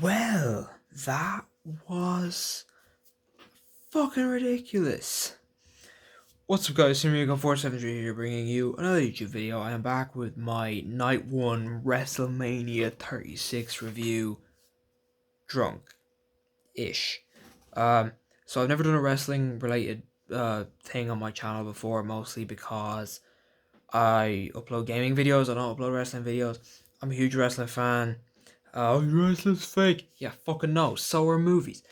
Well, that was fucking ridiculous. What's up, guys? Here 473 here, bringing you another YouTube video. I am back with my Night 1 WrestleMania 36 review. Drunk-ish. So I've never done a wrestling related thing on my channel before, mostly because I upload gaming videos. I don't upload wrestling videos. I'm a huge wrestling fan. Oh, wrestling's fake. Yeah, fucking no. So are movies.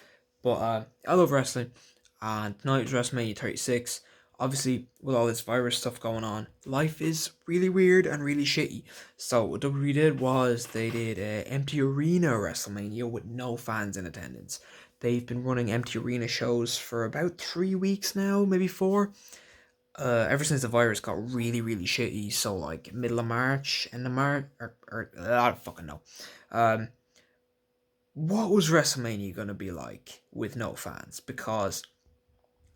But I love wrestling, and tonight was WrestleMania 36. Obviously, with all this virus stuff going on, life is really weird and really shitty. So what WWE did was they did a empty arena WrestleMania with no fans in attendance. They've been running empty arena shows for about 3 weeks now, maybe four. Ever since the virus got really, really shitty. So like middle of March, end of March, or I don't fucking know. Um, what was WrestleMania gonna be like with no fans? Because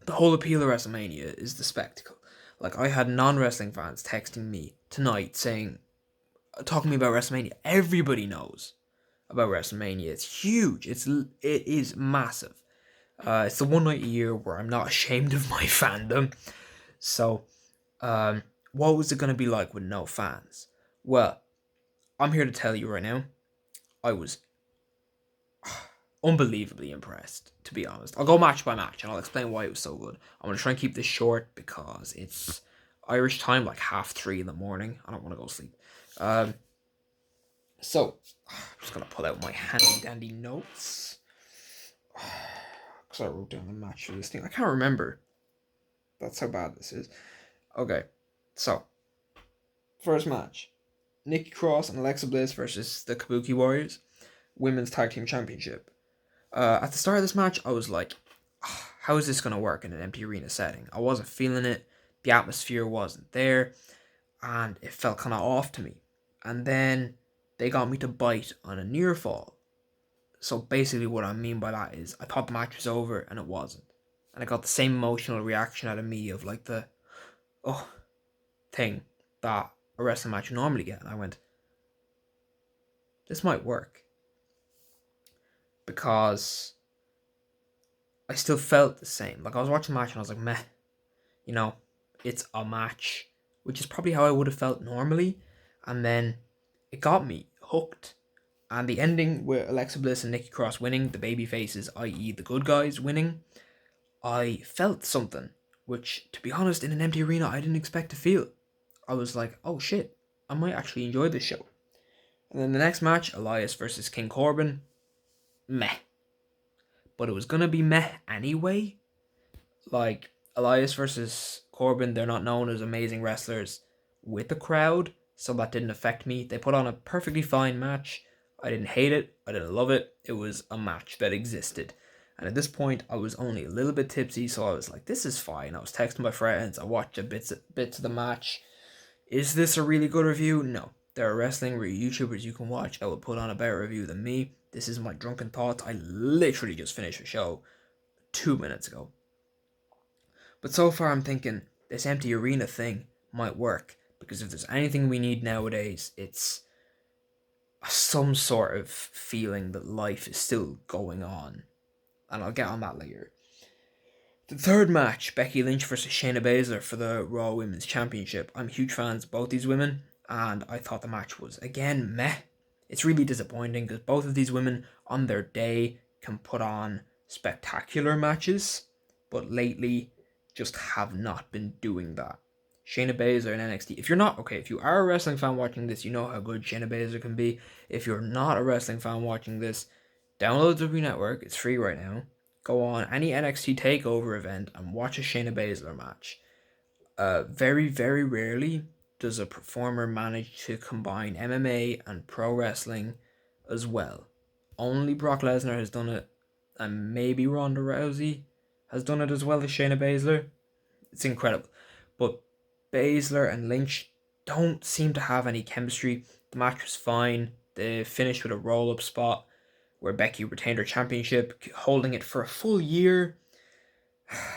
the whole appeal of WrestleMania is the spectacle. Like, I had non-wrestling fans texting me tonight saying, talking to me about WrestleMania. Everybody knows about WrestleMania. It's huge. It is massive. It's the one night a year where I'm not ashamed of my fandom. So, what was it gonna be like with no fans? Well, I'm here to tell you right now, I was unbelievably impressed, to be honest. I'll go match by match and I'll explain why it was so good. I'm going to try and keep this short because it's Irish time, like 3:30 in the morning. I don't want to go to sleep. So, I'm just going to pull out my handy dandy notes. Because I wrote down the match for this thing. I can't remember. That's how bad this is. Okay, so, first match. Nikki Cross and Alexa Bliss versus the Kabuki Warriors. Women's Tag Team Championship. At the start of this match, I was like, how is this going to work in an empty arena setting? I wasn't feeling it. The atmosphere wasn't there. And it felt kind of off to me. And then they got me to bite on a near fall. So basically what I mean by that is I thought the match was over and it wasn't. And I got the same emotional reaction out of me of like the, oh, thing that a wrestling match would normally get. And I went, this might work. Because I still felt the same. Like, I was watching the match and I was like, meh. You know, it's a match. Which is probably how I would have felt normally. And then it got me hooked. And the ending with Alexa Bliss and Nikki Cross winning, the baby faces, i.e. the good guys winning, I felt something. Which, to be honest, in an empty arena, I didn't expect to feel. I was like, oh shit, I might actually enjoy this show. And then the next match, Elias versus King Corbin, meh. But it was gonna be meh anyway. Like, Elias versus Corbin, they're not known as amazing wrestlers with the crowd, so that didn't affect me. They put on a perfectly fine match. I didn't hate it. I didn't love it. It was a match that existed. And at this point, I was only a little bit tipsy, so I was like, this is fine. I was texting my friends. I watched bits of the match. Is this a really good review? No. There are wrestling YouTubers you can watch that will put on a better review than me. This is my drunken thoughts. I literally just finished the show 2 minutes ago. But so far I'm thinking this empty arena thing might work. Because if there's anything we need nowadays, it's some sort of feeling that life is still going on. And I'll get on that later. The third match, Becky Lynch versus Shayna Baszler for the Raw Women's Championship. I'm huge fans of both these women, and I thought the match was, again, meh. It's really disappointing because both of these women, on their day, can put on spectacular matches, but lately just have not been doing that. Shayna Baszler in NXT. If you are a wrestling fan watching this, you know how good Shayna Baszler can be. If you're not a wrestling fan watching this, download the W Network. It's free right now. Go on any NXT TakeOver event and watch a Shayna Baszler match. Very, very rarely does a performer manage to combine MMA and pro wrestling as well. Only Brock Lesnar has done it, and maybe Ronda Rousey has done it as well as Shayna Baszler. It's incredible. But Baszler and Lynch don't seem to have any chemistry. The match was fine. They finished with a roll-up spot where Becky retained her championship, holding it for a full year.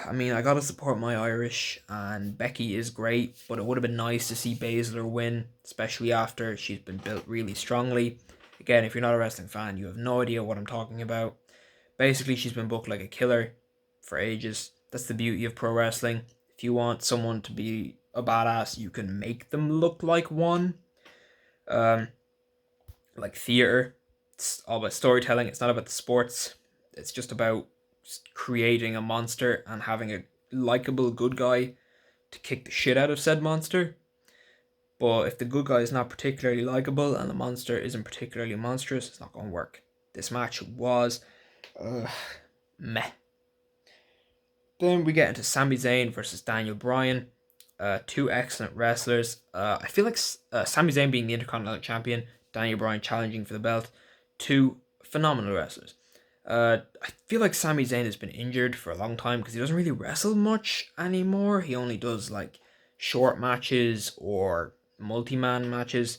I mean, I gotta support my Irish, and Becky is great, but it would have been nice to see Baszler win, especially after she's been built really strongly. Again, if you're not a wrestling fan, you have no idea what I'm talking about. Basically, she's been booked like a killer for ages. That's the beauty of pro wrestling. If you want someone to be a badass, you can make them look like one. Um, like theater, it's all about storytelling. It's not about the sports. It's just about creating a monster and having a likable good guy to kick the shit out of said monster. But if the good guy is not particularly likable and the monster isn't particularly monstrous, it's not going to work. This match was meh. Then we get into Sami Zayn versus Daniel Bryan. Two excellent wrestlers. I feel like Sami Zayn being the Intercontinental Champion, Daniel Bryan challenging for the belt. Two phenomenal wrestlers. I feel like Sami Zayn has been injured for a long time because he doesn't really wrestle much anymore. He only does like short matches or multi-man matches.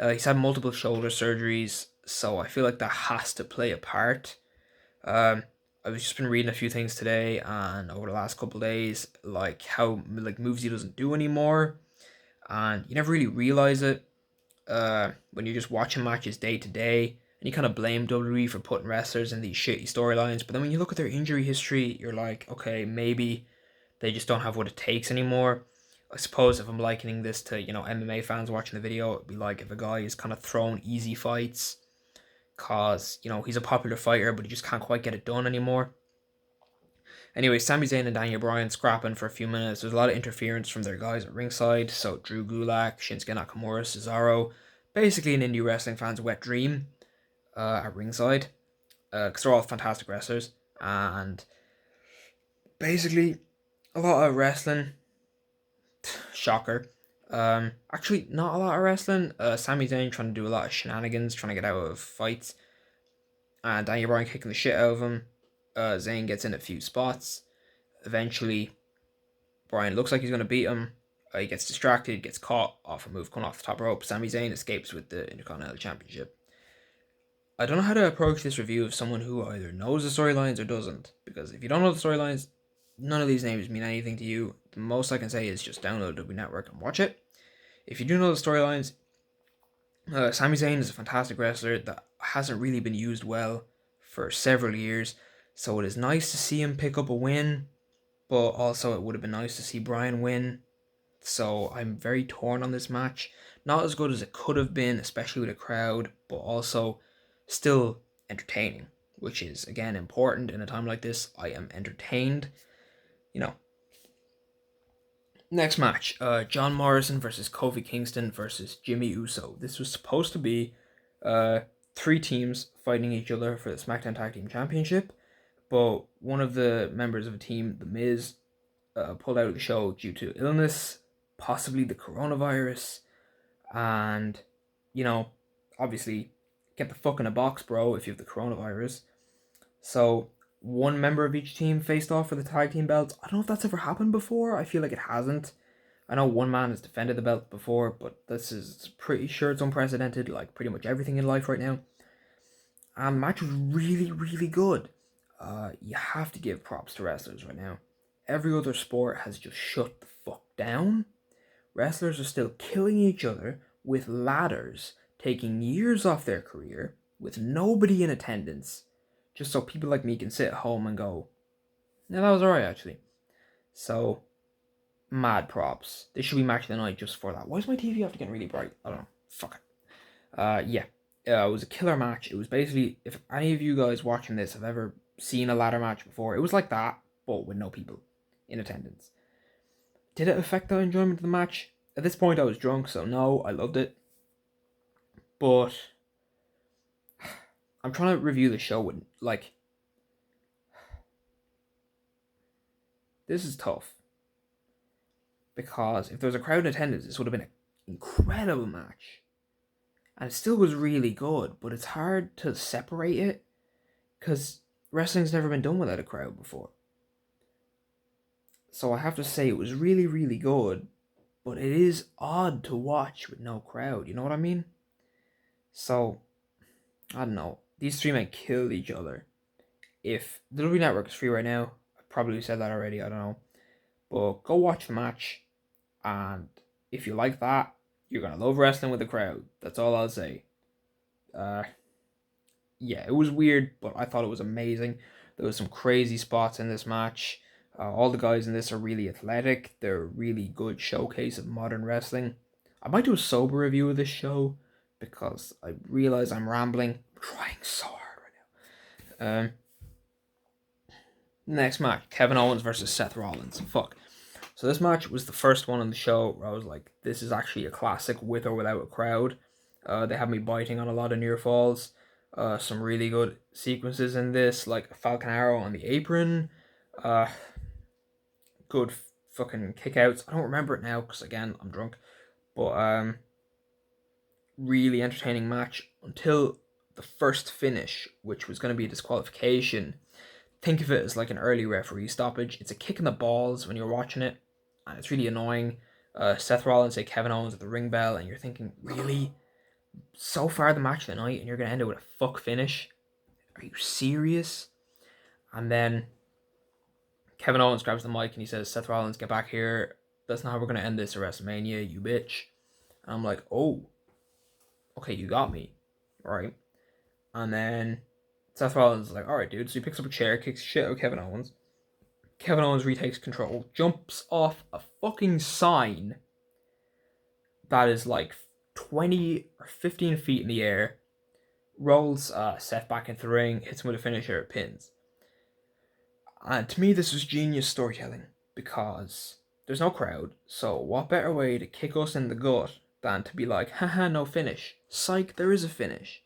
He's had multiple shoulder surgeries, so I feel like that has to play a part. Um, I've just been reading a few things today and over the last couple of days, like how like moves he doesn't do anymore, and you never really realize it when you're just watching matches day to day, and you kind of blame WWE for putting wrestlers in these shitty storylines. But then when you look at their injury history, you're like, okay, maybe they just don't have what it takes anymore. I suppose if I'm likening this to, MMA fans watching the video, it'd be like if a guy is kind of throwing easy fights because, he's a popular fighter, but he just can't quite get it done anymore. Anyway, Sami Zayn and Daniel Bryan scrapping for a few minutes. There's a lot of interference from their guys at ringside. So Drew Gulak, Shinsuke Nakamura, Cesaro. Basically an indie wrestling fan's wet dream at ringside. Because they're all fantastic wrestlers. And basically a lot of wrestling. Shocker. Actually, not a lot of wrestling. Sami Zayn trying to do a lot of shenanigans, trying to get out of fights. And Daniel Bryan kicking the shit out of him. Zayn gets in a few spots. Eventually, Bryan looks like he's going to beat him. He gets distracted, gets caught off a move coming off the top rope. Sami Zayn escapes with the Intercontinental Championship. I don't know how to approach this review of someone who either knows the storylines or doesn't. Because if you don't know the storylines, none of these names mean anything to you. The most I can say is just download W Network and watch it. If you do know the storylines, Sami Zayn is a fantastic wrestler that hasn't really been used well for several years. So it is nice to see him pick up a win, but also it would have been nice to see Bryan win. So I'm very torn on this match. Not as good as it could have been, especially with a crowd, but also still entertaining, which is, again, important in a time like this. I am entertained. Next match, John Morrison versus Kofi Kingston versus Jimmy Uso. This was supposed to be three teams fighting each other for the SmackDown Tag Team Championship, but one of the members of a team, The Miz, pulled out of the show due to illness, possibly the coronavirus, and, obviously, get the fuck in a box, bro, if you have the coronavirus. So, one member of each team faced off for the tag team belts. I don't know if that's ever happened before. I feel like it hasn't. I know one man has defended the belt before, but this is pretty sure it's unprecedented, like pretty much everything in life right now. And the match was really, really good. You have to give props to wrestlers right now. Every other sport has just shut the fuck down. Wrestlers are still killing each other with ladders, taking years off their career, with nobody in attendance, just so people like me can sit at home and go, yeah, that was alright actually. So, mad props. This should be match of the night just for that. Why is my TV after getting really bright? I don't know. Fuck it. Yeah. It was a killer match. It was basically, if any of you guys watching this have ever seen a ladder match before, it was like that, but with no people in attendance. Did it affect the enjoyment of the match? At this point I was drunk, so no, I loved it. But I'm trying to review the show with, this is tough. Because if there was a crowd in attendance, this would have been an incredible match. And it still was really good, but it's hard to separate it because wrestling's never been done without a crowd before. So I have to say it was really, really good, but it is odd to watch with no crowd, you know what I mean? So, I don't know. These three men killed each other. If the WWE Network is free right now, I probably said that already, I don't know. But go watch the match, and if you like that, you're going to love wrestling with a crowd. That's all I'll say. Yeah, it was weird, but I thought it was amazing. There was some crazy spots in this match. All the guys in this are really athletic. They're a really good showcase of modern wrestling. I might do a sober review of this show because I realize I'm rambling. I'm trying so hard right now. Next match, Kevin Owens versus Seth Rollins. Fuck. So this match was the first one on the show where I was like, this is actually a classic with or without a crowd. They had me biting on a lot of near falls. Some really good sequences in this, like a Falcon Arrow on the apron. Uh, good fucking kickouts. I don't remember it now because again I'm drunk. But really entertaining match until the first finish, which was going to be a disqualification. Think of it as like an early referee stoppage. It's a kick in the balls when you're watching it, and it's really annoying. Seth Rollins say Kevin Owens at the ring bell, and you're thinking, really? So far the match of the night, and you're gonna end it with a fuck finish? Are you serious? And then Kevin Owens grabs the mic and he says, Seth Rollins, get back here. That's not how we're gonna end this at WrestleMania, you bitch. And I'm like, oh, okay, you got me. Alright. And then Seth Rollins is like, alright, dude. So he picks up a chair, kicks shit out of Kevin Owens. Kevin Owens retakes control, jumps off a fucking sign that is like 20 or 15 feet in the air, rolls Seth back into the ring, hits him with a finisher, pins. And to me, this was genius storytelling because there's no crowd, so what better way to kick us in the gut than to be like, haha, no finish. Psych, there is a finish.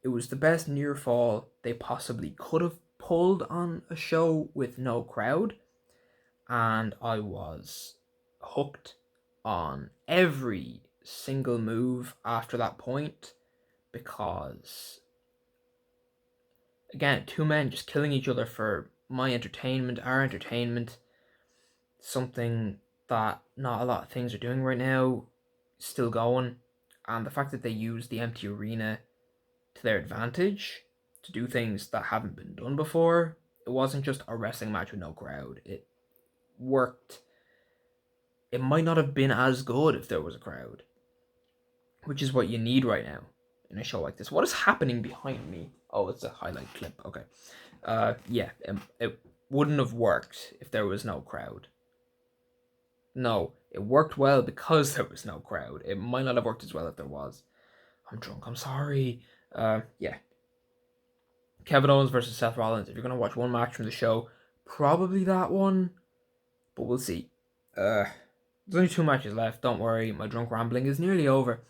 It was the best near fall they possibly could have pulled on a show with no crowd, and I was hooked on every single move after that point because, again, two men just killing each other for my entertainment, our entertainment, something that not a lot of things are doing right now, still going, and the fact that they use the empty arena to their advantage to do things that haven't been done before. It wasn't just a wrestling match with no crowd. It worked. It might not have been as good if there was a crowd, which is what you need right now in a show like this. What is happening behind me? Oh, it's a highlight clip. Okay. Yeah, it wouldn't have worked if there was no crowd. No, it worked well because there was no crowd. It might not have worked as well if there was. I'm drunk. I'm sorry. Yeah. Kevin Owens versus Seth Rollins. If you're gonna watch one match from the show, probably that one, but we'll see. There's only two matches left. Don't worry, my drunk rambling is nearly over.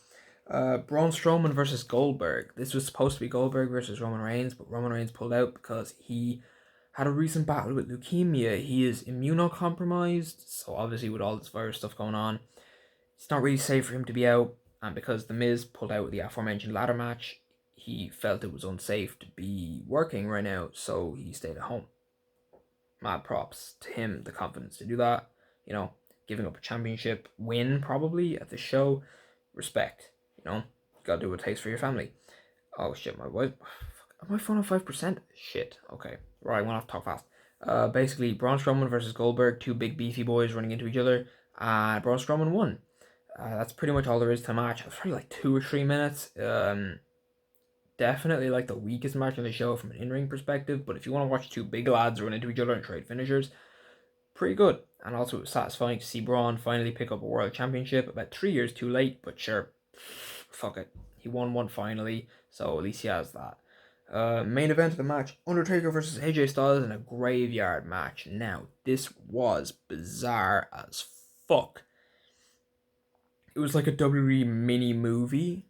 Braun Strowman versus Goldberg. This was supposed to be Goldberg versus Roman Reigns, but Roman Reigns pulled out because he had a recent battle with leukemia. He is immunocompromised, so obviously with all this virus stuff going on, it's not really safe for him to be out. And because The Miz pulled out with the aforementioned ladder match, he felt it was unsafe to be working right now, so he stayed at home. Mad props to him, the confidence to do that. You know, giving up a championship win probably at the show. Respect. You know, you gotta do what it takes for your family. Oh shit, my voice. Am I phone on 5%? Shit. Okay. Right, I went off to talk fast. Basically, Braun Strowman versus Goldberg, two big beefy boys running into each other. Braun Strowman won. That's pretty much all there is to the match. It was probably like 2 or 3 minutes. Definitely like the weakest match on the show from an in-ring perspective, but if you want to watch two big lads run into each other and trade finishers, pretty good. And also it was satisfying to see Braun finally pick up a world championship about 3 years too late, but sure, fuck it. He won one finally, so at least he has that. Main event of the match, Undertaker versus AJ Styles in a graveyard match. Now, this was bizarre as fuck. It was like a WWE mini movie,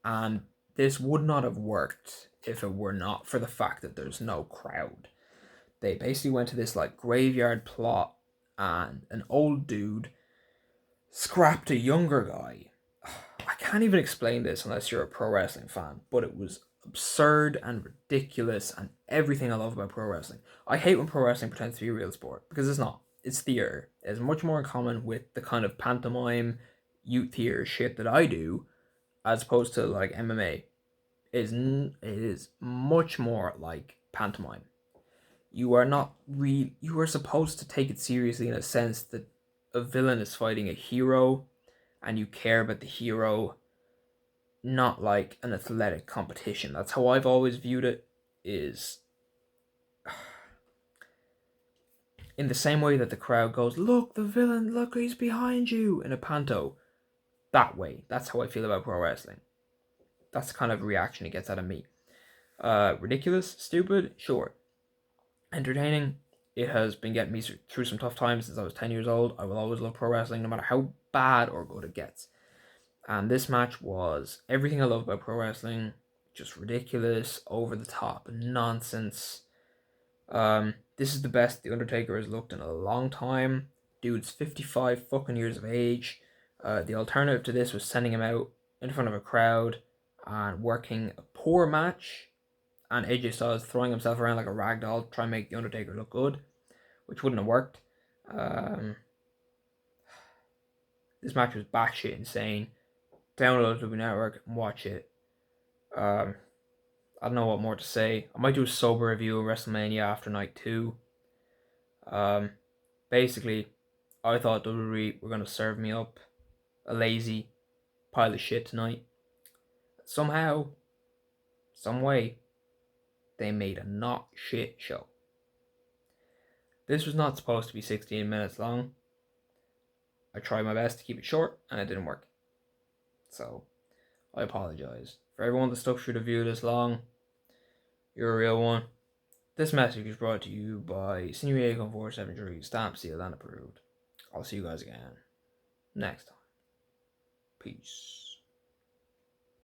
and this would not have worked if it were not for the fact that there's no crowd. They basically went to this like graveyard plot, and an old dude scrapped a younger guy. I can't even explain this unless you're a pro wrestling fan, but it was absurd and ridiculous and everything I love about pro wrestling. I hate when pro wrestling pretends to be a real sport because it's not. It's theater. It has much more in common with the kind of pantomime youth theater shit that I do as opposed to like MMA. It is much more like pantomime. You are not you are supposed to take it seriously in a sense that a villain is fighting a hero and you care about the hero not like an athletic competition. That's how I've always viewed it. Is in the same way that the crowd goes, "Look, the villain! Look, he's behind you!" in a panto. That way. That's how I feel about pro wrestling. That's the kind of reaction it gets out of me. Ridiculous, stupid, sure. Entertaining. It has been getting me through some tough times since I was 10 years old. I will always love pro wrestling, no matter how bad or good it gets. And this match was everything I love about pro wrestling. Just ridiculous, over the top, nonsense. This is the best The Undertaker has looked in a long time. Dude's 55 fucking years of age. The alternative to this was sending him out in front of a crowd and working a poor match, and AJ Styles throwing himself around like a rag doll to try and make The Undertaker look good, which wouldn't have worked. This match was batshit insane. Download the network and watch it. I don't know what more to say. I might do a sober review of WrestleMania after night 2. Basically, I thought WWE were going to serve me up a lazy pile of shit tonight. Somehow, some way, they made a not shit show. This was not supposed to be 16 minutes long. I tried my best to keep it short, and it didn't work. So, I apologize. For everyone that stuck through the view this long, you're a real one. This message is brought to you by Sinuagon 473, stamped, sealed, and approved. I'll see you guys again next time. Peace.